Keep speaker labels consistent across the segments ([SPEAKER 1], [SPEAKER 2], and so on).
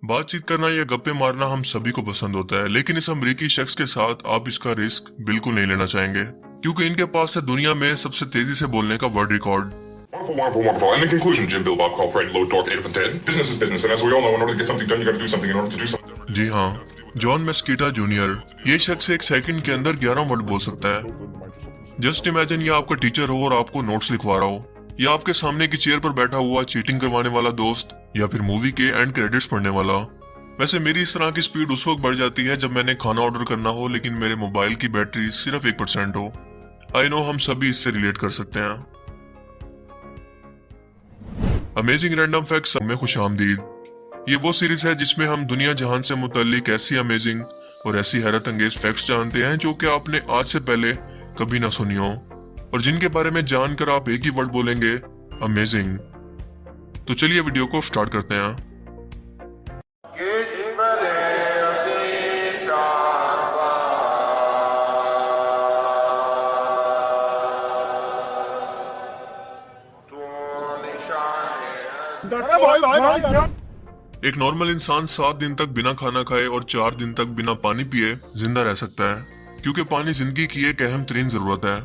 [SPEAKER 1] बातचीत करना या गप्पे मारना हम सभी को पसंद होता है, लेकिन इस अमरीकी शख्स के साथ आप इसका रिस्क बिल्कुल नहीं लेना चाहेंगे, क्योंकि इनके पास है दुनिया में सबसे तेजी से बोलने का world record.
[SPEAKER 2] Wonderful, wonderful, wonderful. And in conclusion, Jim, Bill, Bob, Carl, Fred, Load, Dork, Ada, and Ted. Business is business, and as we all know, in order to get something done, you got to do something. In order to do something.
[SPEAKER 1] जी हाँ, John मेस्कीटा junior, ये शख्स एक second के अंदर 11 word बोल सकता है। Just imagine ये आपका टीचर हो और आपको नोट्स लिखवा रहा हो, या आपके सामने की चेयर पर बैठा हुआ चीटिंग करवाने वाला दोस्त, या फिर मूवी के एंड क्रेडिट्स पढ़ने वाला। वैसे मेरी इस तरह की स्पीड उस वक्त बढ़ जाती है जब मैंने खाना ऑर्डर करना हो लेकिन मेरे मोबाइल की बैटरी सिर्फ 1% हो। आई नो हम सभी इससे रिलेट कर सकते हैं। अमेजिंग रैंडम फैक्ट्स में खुश आमदीद। ये वो सीरीज है जिसमें हम दुनिया जहान से मुतल्लिक ऐसी अमेजिंग और ऐसी हैरत अंगेज फैक्ट्स जानते हैं जो कि आपने आज से पहले कभी ना सुनी हो, और जिनके बारे में जानकर आप एक ही वर्ड बोलेंगे, अमेजिंग। तो चलिए वीडियो को स्टार्ट करते हैं। एक नॉर्मल इंसान 7 दिन तक बिना खाना खाए और 4 दिन तक बिना पानी पिए जिंदा रह सकता है, क्योंकि पानी जिंदगी की एक अहम तरीन जरूरत है।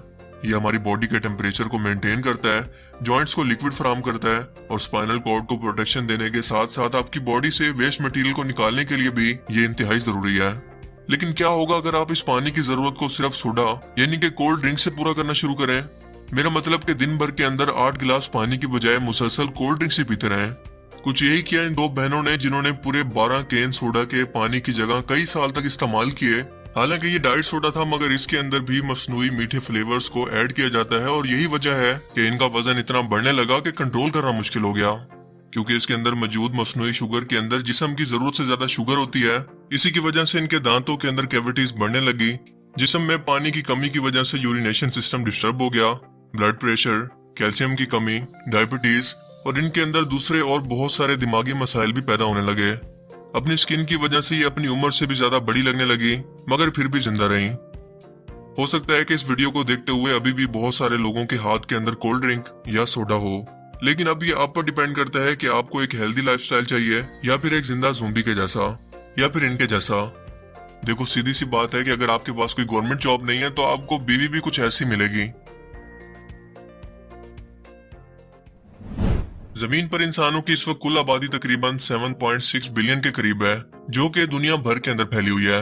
[SPEAKER 1] ये हमारी बॉडी के टेम्परेचर को मेंटेन करता है, जॉइंट्स को लिक्विड फराहम करता है, और स्पाइनल कॉर्ड को प्रोटेक्शन देने के साथ साथ आपकी बॉडी से वेस्ट मटेरियल को निकालने के लिए भी ये इंतहाई जरूरी है। लेकिन क्या होगा अगर आप इस पानी की जरूरत को सिर्फ सोडा यानी कि कोल्ड ड्रिंक से पूरा करना शुरू करें? मेरा मतलब कि दिन भर के अंदर 8 गिलास पानी की बजाय मुसलसल कोल्ड ड्रिंक ही पीते रहें। कुछ यही किया इन 2 बहनों ने, जिन्होंने पूरे 12 कैन सोडा के पानी की जगह कई साल तक इस्तेमाल किए। हालांकि ये डाइट सोडा था, मगर इसके अंदर भी मसनूई मीठे फ्लेवर्स को ऐड किया जाता है, और यही वजह है कि इनका वजन इतना बढ़ने लगा कि कंट्रोल करना मुश्किल हो गया, क्योंकि इसके अंदर मौजूद मसनूई शुगर के अंदर जिस्म की जरूरत से ज्यादा शुगर होती है। इसी की वजह से इनके दांतों के अंदर कैविटीज बढ़ने लगी। जिस्म में पानी की कमी की वजह से यूरिनेशन सिस्टम डिस्टर्ब हो गया, ब्लड प्रेशर, कैल्शियम की कमी, डायबिटीज और इनके अंदर दूसरे और बहुत सारे दिमागी मसाइल भी पैदा होने लगे। अपनी स्किन की वजह से ये अपनी उम्र से भी ज्यादा बड़ी लगने लगी, मगर फिर भी जिंदा रही। हो सकता है कि इस वीडियो को देखते हुए अभी भी बहुत सारे लोगों के हाथ के अंदर कोल्ड ड्रिंक या सोडा हो, लेकिन अब ये आप पर डिपेंड करता है कि आपको एक हेल्दी लाइफस्टाइल चाहिए या फिर एक जिंदा ज़ोंबी के जैसा, या फिर इनके जैसा। देखो, सीधी सी बात है कि अगर आपके पास कोई गवर्नमेंट जॉब नहीं है तो आपको बीवी भी कुछ ऐसी मिलेगी। जमीन पर इंसानों की इस वक्त कुल आबादी तकरीबन 7.6 बिलियन के करीब है, जो कि दुनिया भर के अंदर फैली हुई है।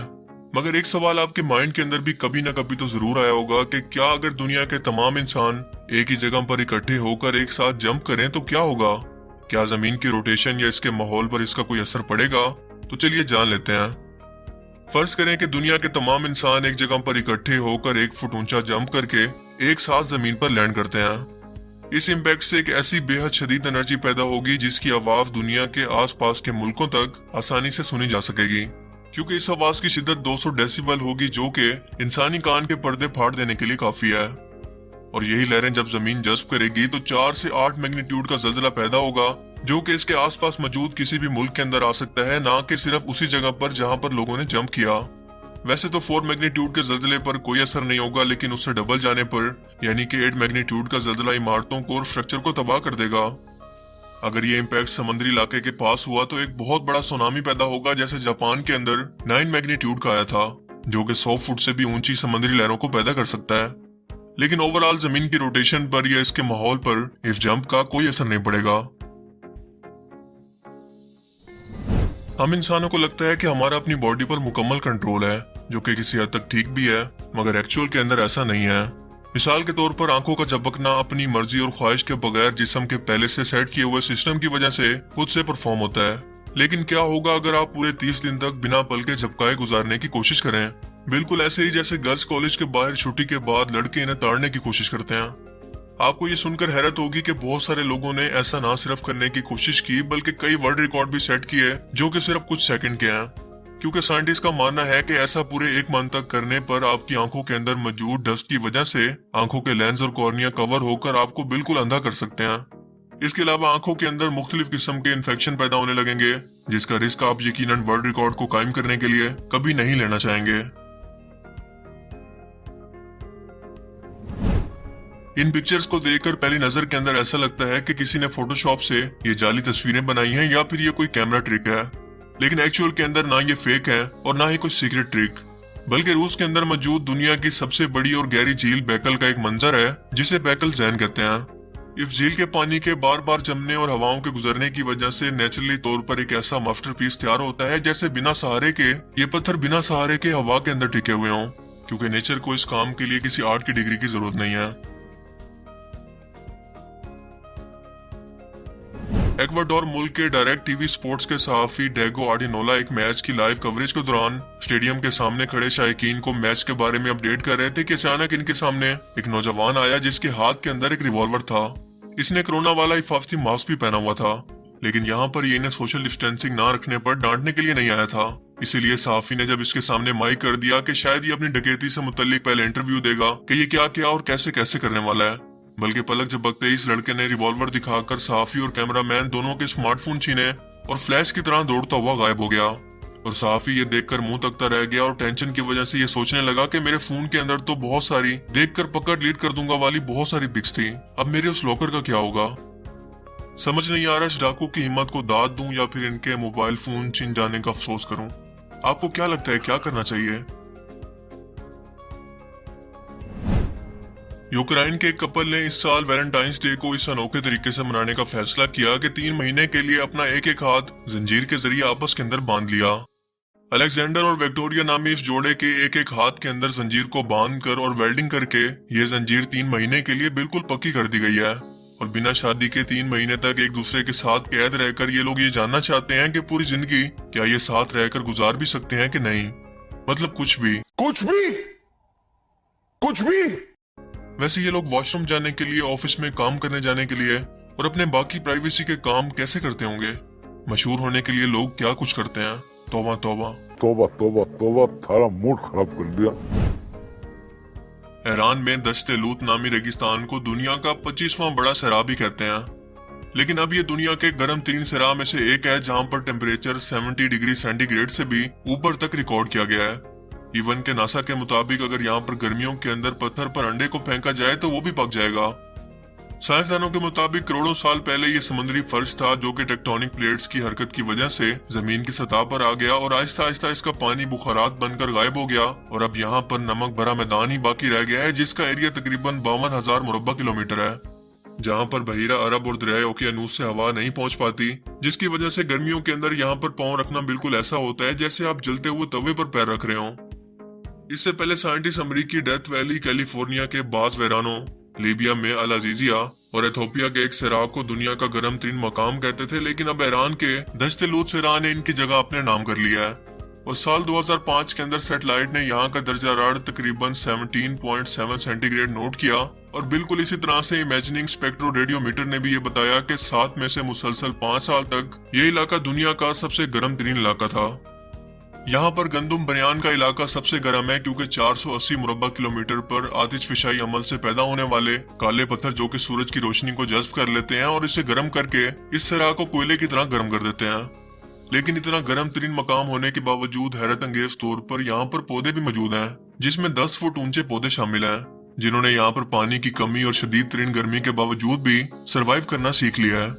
[SPEAKER 1] मगर एक सवाल आपके माइंड के अंदर भी कभी ना कभी तो जरूर आया होगा कि क्या अगर दुनिया के तमाम इंसान एक ही जगह पर इकट्ठे होकर एक साथ जंप करें तो क्या होगा? क्या जमीन की रोटेशन या इसके माहौल पर इसका कोई असर पड़ेगा? तो चलिए जान लेते हैं। फर्ज करें कि दुनिया के तमाम इंसान एक जगह पर इकट्ठे होकर 1 फुट ऊंचा जंप करके एक साथ जमीन पर लैंड करते हैं। इस इम्पैक्ट से एक ऐसी बेहद शदीद एनर्जी पैदा होगी जिसकी आवाज दुनिया के आसपास के मुल्कों तक आसानी से सुनी जा सकेगी, क्योंकि इस आवाज की शिद्दत 200 डेसिबल होगी, जो कि इंसानी कान के पर्दे फाड़ देने के लिए काफी है। और यही लहरें जब जमीन जज्ब करेगी तो 4 से 8 मैग्नीट्यूड का जल्जला पैदा होगा, जो कि इसके आसपास मौजूद किसी भी मुल्क के अंदर आ सकता है, ना कि सिर्फ उसी जगह पर जहां पर लोगों ने जंप किया। वैसे तो 4 मैग्नीट्यूड के जल्जले पर कोई असर नहीं होगा, लेकिन उससे डबल जाने पर यानी कि 8 मैग्नीट्यूड का जल्जला इमारतों को और स्ट्रक्चर को तबाह कर देगा। अगर ये इम्पैक्ट समुद्री इलाके के पास हुआ तो एक बहुत बड़ा सुनामी पैदा होगा, जैसे जापान के अंदर 9 मैग्नीट्यूड का आया था, जो कि 100 फुट से भी ऊंची समुद्री लहरों को पैदा कर सकता है। लेकिन ओवरऑल जमीन की रोटेशन पर या इसके माहौल पर इस जंप का कोई असर नहीं पड़ेगा। हम इंसानों को लगता है कि हमारा अपनी बॉडी पर मुकम्मल कंट्रोल है, जो कि किसी हद तक ठीक भी है, मगर एक्चुअल के अंदर ऐसा नहीं है। मिसाल के तौर पर आंखों का झपकना अपनी मर्जी और ख्वाहिश के बगैर जिस्म के पहले से सेट किए हुए सिस्टम की वजह से खुद से परफॉर्म होता है। लेकिन क्या होगा अगर आप पूरे 30 दिन तक बिना पल के झपकाए गुजारने की कोशिश करें? बिल्कुल ऐसे ही जैसे गर्ल्स कॉलेज के बाहर छुट्टी के बाद लड़के इन्हें ताड़ने की कोशिश करते हैं। आपको ये सुनकर हैरत होगी कि बहुत सारे लोगों ने ऐसा ना सिर्फ करने की कोशिश की, बल्कि कई वर्ल्ड रिकॉर्ड भी सेट किए, जो कि सिर्फ कुछ सेकंड के हैं। क्योंकि साइंटिस्ट का मानना है कि ऐसा पूरे 1 मंथ तक करने पर आपकी आंखों के अंदर मौजूद डस्ट की वजह से आंखों के लेंस और कॉर्निया कवर होकर आपको बिल्कुल अंधा कर सकते हैं। इसके अलावा आंखों के अंदर मुख्तलिफ किस्म के इन्फेक्शन पैदा होने लगेंगे, जिसका रिस्क आप यकीनन वर्ल्ड रिकॉर्ड को कायम करने के लिए कभी नहीं लेना चाहेंगे। इन पिक्चर्स को देखकर पहली नजर के अंदर ऐसा लगता है कि किसी ने फोटोशॉप से ये जाली तस्वीरें बनाई हैं या फिर ये कोई कैमरा ट्रिक है। लेकिन एक्चुअल के अंदर ना ये फेक है और ना ही कुछ सीक्रेट ट्रिक, बल्कि रूस के अंदर मौजूद दुनिया की सबसे बड़ी और गहरी झील बैकल का एक मंजर है जिसे बैकल जैन कहते हैं। इस झील के पानी के बार बार जमने और हवाओं के गुजरने की वजह से नेचुरली तौर पर एक ऐसा मास्टरपीस तैयार होता है जैसे बिना सहारे के ये पत्थर बिना सहारे के हवा के अंदर टिके हुए हों, क्योंकि नेचर को इस काम के लिए किसी आर्ट की डिग्री की जरूरत नहीं है। इक्वाडोर मुल्क के डायरेक्ट टीवी स्पोर्ट्स के सहाफी डेगो आर्डिनोला एक मैच की लाइव कवरेज के दौरान स्टेडियम के सामने खड़े शायकीन को मैच के बारे में अपडेट कर रहे थे कि अचानक इनके सामने एक नौजवान आया जिसके हाथ के अंदर एक रिवॉल्वर था। इसने कोरोना वाला हिफाजती मास्क भी पहना हुआ था, लेकिन यहाँ पर ये इन्हें सोशल डिस्टेंसिंग ना रखने पर डांटने के लिए नहीं आया था। इसीलिए सहाफी ने जब इसके सामने माइक कर दिया कि शायद ये अपनी डकैती से मुतल्लिक पहले इंटरव्यू देगा कि ये क्या क्या और कैसे कैसे करने वाला है, बल्कि पलक झपकते ही इस लड़के ने रिवॉल्वर दिखाकर सहाफी और कैमरामैन दोनों के स्मार्टफोन छीने और फ्लैश की तरह दौड़ता हुआ गायब हो गया। और सहाफी ये देखकर मुंह तकता रह गया और टेंशन की वजह से ये सोचने लगा कि मेरे फोन के अंदर तो बहुत सारी देखकर पकड़ डिलीट कर दूंगा वाली बहुत सारी पिक्स थी, अब मेरे उस लॉकर का क्या होगा। समझ नहीं आ रहा इस डाकू की हिम्मत को दाद दूं या फिर इनके मोबाइल फोन छिन जाने का अफसोस करूं। आपको क्या लगता है क्या करना चाहिए? यूक्रेन के एक कपल ने इस साल वैलेंटाइंस डे को इस अनोखे तरीके से मनाने का फैसला किया कि 3 महीने के लिए अपना एक एक हाथ जंजीर के जरिए आपस के अंदर बांध लिया। अलेक्जेंडर और विक्टोरिया नामी इस जोड़े के एक एक हाथ के अंदर जंजीर को बांधकर और वेल्डिंग करके ये जंजीर 3 महीने के लिए बिल्कुल पक्की कर दी गई है। और बिना शादी के 3 महीने तक एक दूसरे के साथ कैद रहकर ये लोग ये जानना चाहते हैं कि पूरी जिंदगी क्या ये साथ रहकर गुजार भी सकते हैं कि नहीं, मतलब कुछ भी। वैसे ये लोग वॉशरूम जाने के लिए, ऑफिस में काम करने जाने के लिए और अपने बाकी प्राइवेसी के काम कैसे करते होंगे? मशहूर होने के लिए लोग क्या कुछ करते हैं। तौबा तौबा
[SPEAKER 3] तौबा तौबा तौबा, थारा मूड खराब कर दिया।
[SPEAKER 1] ईरान में दश्ते लूत नामी रेगिस्तान को दुनिया का 25वां बड़ा सहरा भी कहते हैं, लेकिन अब ये दुनिया के गर्म 3 सहरा में से एक है जहां पर टेम्परेचर 70 डिग्री सेंटीग्रेड से भी ऊपर तक रिकॉर्ड किया गया है। इवन के नासा के मुताबिक अगर यहाँ पर गर्मियों के अंदर पत्थर पर अंडे को फेंका जाए तो वो भी पक जाएगा। साइंसदानों के मुताबिक करोड़ों साल पहले ये समुद्री फर्श था जो कि टेक्टोनिक प्लेट्स की हरकत की वजह से जमीन की सतह पर आ गया और आहिस्ता आहिस्ता इसका पानी बुखारात बनकर गायब हो गया और अब यहाँ पर नमक भरा मैदान ही बाकी रह गया है जिसका एरिया तकरीबन 52,000 मुरब्बा किलोमीटर है, जहाँ पर बहीरा अरब और दरिया ओकियानूस से हवा नहीं पहुंच पाती, जिसकी वजह से गर्मियों के अंदर यहाँ पर पाँव रखना बिल्कुल ऐसा होता है जैसे आप जलते हुए तवे पर पैर रख रहे हो। इससे पहले साइंटिस्ट अमेरिकी डेथ वैली कैलिफोर्निया के बास वेरानो, लीबिया में अल अजीजिया और एथोपिया के एक सैराब को दुनिया का गर्म तरीन मकाम कहते थे, लेकिन अब ईरान के दश्ते लूत सैरा ने इनकी जगह अपने नाम कर लिया है। और साल 2005 के अंदर सैटेलाइट ने यहाँ का दर्जा राड तकरीबन 17.7 सेंटीग्रेड नोट किया और बिल्कुल इसी तरह से इमेजिनिंग स्पेक्ट्रो रेडियोमीटर ने भी ये बताया कि 7 में से मुसलसल 5 साल तक ये इलाका दुनिया का सबसे गर्म तरीन इलाका था। यहाँ पर गंदुम बनियान का इलाका सबसे गर्म है क्योंकि 480 मुरब्बा किलोमीटर पर आतिशफिशाई अमल से पैदा होने वाले काले पत्थर जो कि सूरज की रोशनी को जज्ब कर लेते हैं और इसे गर्म करके इस सराह को कोयले की तरह गर्म कर देते हैं। लेकिन इतना गर्म तरीन मकाम होने के बावजूद हैरत अंगेज तौर पर यहाँ पर पौधे भी मौजूद हैं, जिसमें 10 फुट ऊंचे पौधे शामिल हैं, जिन्होंने यहाँ पर पानी की कमी और शदीद तरीन गर्मी के बावजूद भी सरवाइव करना सीख लिया है।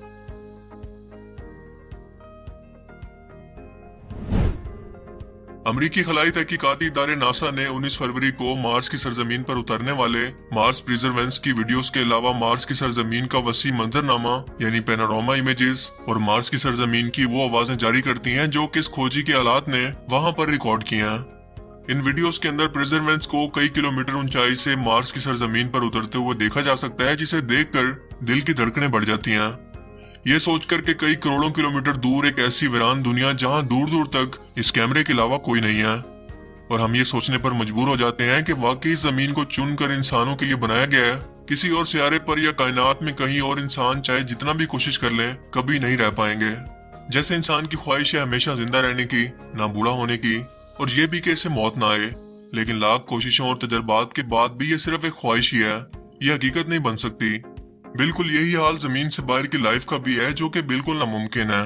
[SPEAKER 1] अमेरिकी खलाई तहकीकाती इदारे नासा ने 19 फरवरी को मार्स की सरजमीन पर उतरने वाले मार्स प्रिजर्वेंस की वीडियोस के अलावा मार्स की सरजमीन का वसी मंजरनामा यानी पैनोरामा इमेजेस और मार्स की सरजमीन की वो आवाजें जारी करती हैं जो कि इस खोजी के आलात ने वहां पर रिकॉर्ड किए हैं। इन वीडियोस के अंदर प्रिजर्वेंस को कई किलोमीटर ऊंचाई से मार्स की सरजमीन पर उतरते हुए देखा जा सकता है, जिसे देखकर दिल की धड़कनें बढ़ जाती हैं। ये सोचकर के कई करोड़ों किलोमीटर दूर एक ऐसी वीरान दुनिया जहां दूर दूर तक इस कैमरे के अलावा कोई नहीं है, और हम ये सोचने पर मजबूर हो जाते हैं कि वाकई इस जमीन को चुनकर इंसानों के लिए बनाया गया है। किसी और सियारे पर या कायनात में कहीं और इंसान चाहे जितना भी कोशिश कर लें कभी नहीं रह पाएंगे। जैसे इंसान की ख्वाहिश है हमेशा जिंदा रहने की, ना बूढ़ा होने की, और ये भी कि इसे मौत ना आए, लेकिन लाख कोशिशों और तजर्बात के बाद भी ये सिर्फ एक ख्वाहिश ही है, ये हकीकत नहीं बन सकती। बिल्कुल यही हाल जमीन से बाहर की लाइफ का भी है जो कि बिल्कुल नामुमकिन है।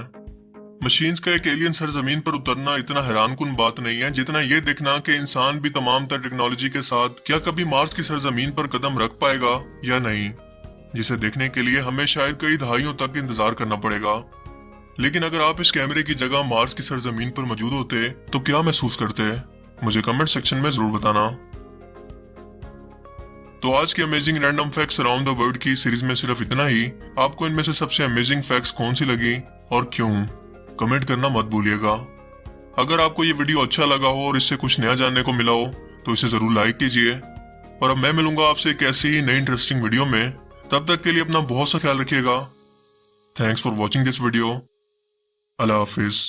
[SPEAKER 1] मशीन्स का एक एलियन सरजमीन पर उतरना इतना हैरानकुन बात नहीं है जितना ये देखना कि इंसान भी तमाम तर टेक्नोलॉजी के साथ क्या कभी मार्स की सरजमीन पर कदम रख पाएगा या नहीं, जिसे देखने के लिए हमें शायद कई दहाइयों तक इंतजार करना पड़ेगा। लेकिन अगर आप इस कैमरे की जगह मार्स की सरजमीन पर मौजूद होते तो क्या महसूस करते? मुझे कमेंट सेक्शन में जरूर बताना। तो आज के amazing random facts around the world की सीरीज में सिर्फ इतना ही। आपको इनमें से सबसे अमेजिंग फैक्ट्स कौन सी लगी और क्यों, कमेंट करना मत भूलिएगा। अगर आपको ये वीडियो अच्छा लगा हो और इससे कुछ नया जानने को मिला हो तो इसे जरूर लाइक कीजिए। और अब मैं मिलूंगा आपसे एक ऐसी ही नई इंटरेस्टिंग वीडियो में। तब तक के लिए अपना बहुत सा ख्याल रखिएगा। Thanks for watching this video. Allah Hafiz.